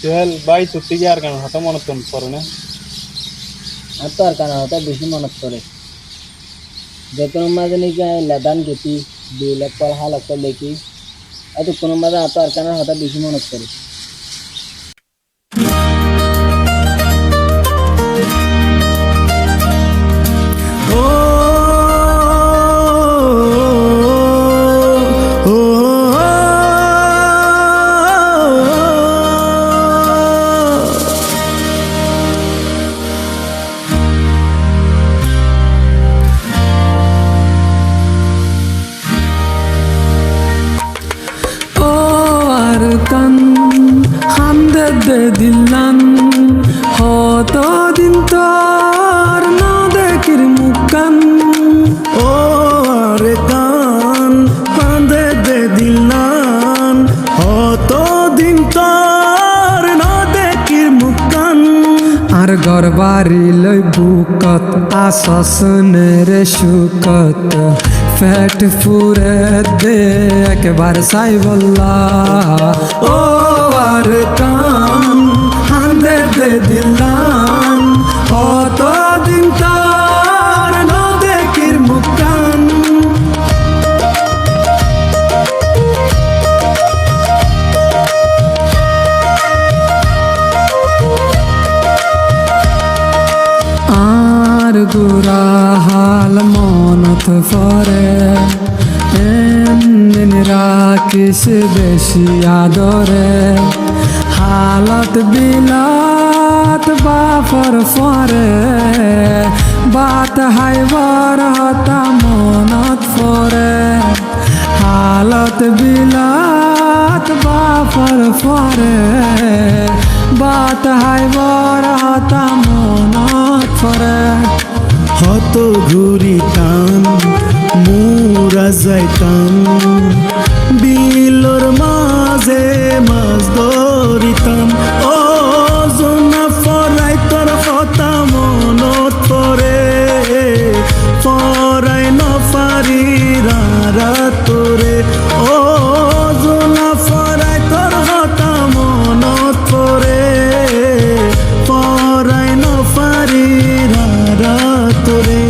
সোহেল ভাই সত্যি কি আর কেন হঠাৎ মনে পড়ে না? আর তো আর কারণ হঠাৎ বেশি মনত পড়ে যখন মাঝে নাকি লেদান গেছি 2 লাখ কল হালাক কল দেখি এত কোনো মাঝে আর তো আর কারণ হঠাৎ বেশি মনত পড়ে। Kan hande de dilan hoto din tor na dekir mukan ও আরে কান কান্দে দে দিলান দিন তোর না দেখির মুখান আর গরবারি লই বুকত আসসনের সুকত ফ্যাট ফুরে দে একবার সাই বল্লা ও আর কান হান্দে দে দিলান দিন তোর না দেখির মুখান আর গুরা হাল মনত ফরে এমদিন রাখিস বেশি আদরে হালত বিলাত বাফর ফরে বাত হাইবার হতা মনত ফরে হালত বিলাত বাফর ফরে বাত হাইবার হতা মনত ফরে হত ঘুরিতাম মুরা যাইতাম বিলর মাঝে মাছ ধরিতাম ও জনা ফরাই তোর কথা মনত পরে ফরাই নফারি রারা তোরে ও জনা ফরাই তোর কথা মনত পরে ফরাই নফারি রারা তোরে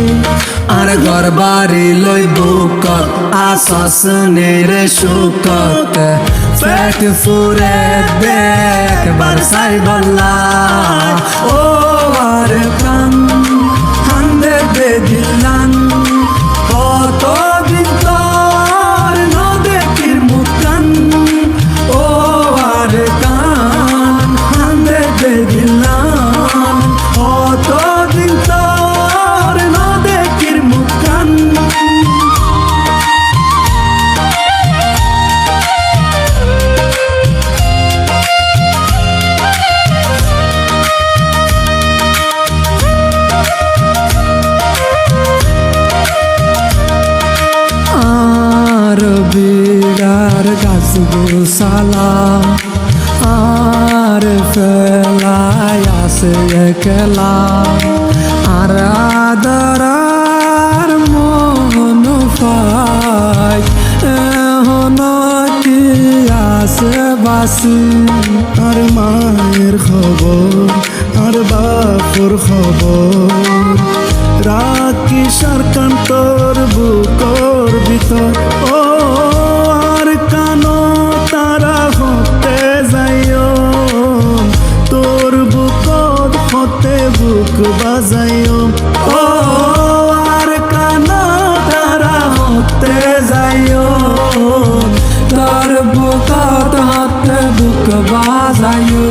আর গরবারি লই বুকত আসসনের সুকত ফ্যাট ফুরে দেখ বারসাই বল্লা ও আর কান হান্দে দে দিলান কত দিন তোর না দেখির মুখান ও আর কান হান্দে দে দিলান কত দিন তোর না দেখির মুখান আর বিড়ার গাছ গোসালা আর ফেলায় আসে একলা আর আদরার মন পাই এখন কি আসে বাসি আর মায়ের খবর আর বাপুর খবর রাখি সারকান তোর বুকর ভিতর ও আর কানো তারা হতে যাইও তোর বুকর হতে বুক বাজাইও ও আর কানো তারা হতে যাইও তোর বুকত হাতে বুক বাজায়ু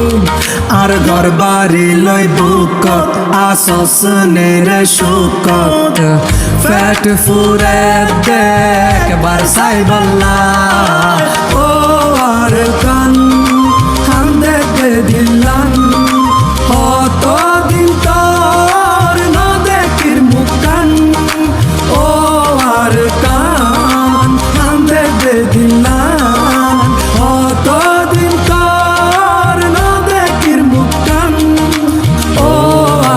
আর গরবারি লই বুকত আসসনের সুকত ফ্যাট ফুরে দেখ বারসাই বল্লা ও আর কান হান্দে দে দিলান কত দিন তোর না দেখির মুখান ও আর কান হান্দে দে দিলান কত দিন তোর না দেখির মুখান ও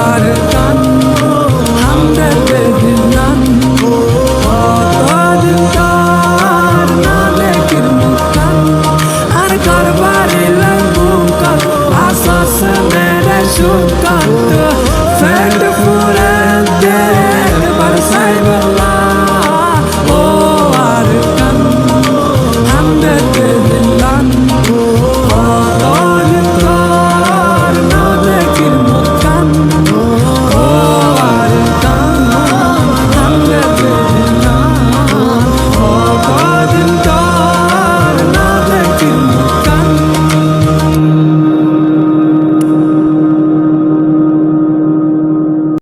আর কান হান্দে দে দিলান কত দিন তোর না দেখির মুখান আর কারবার সুখ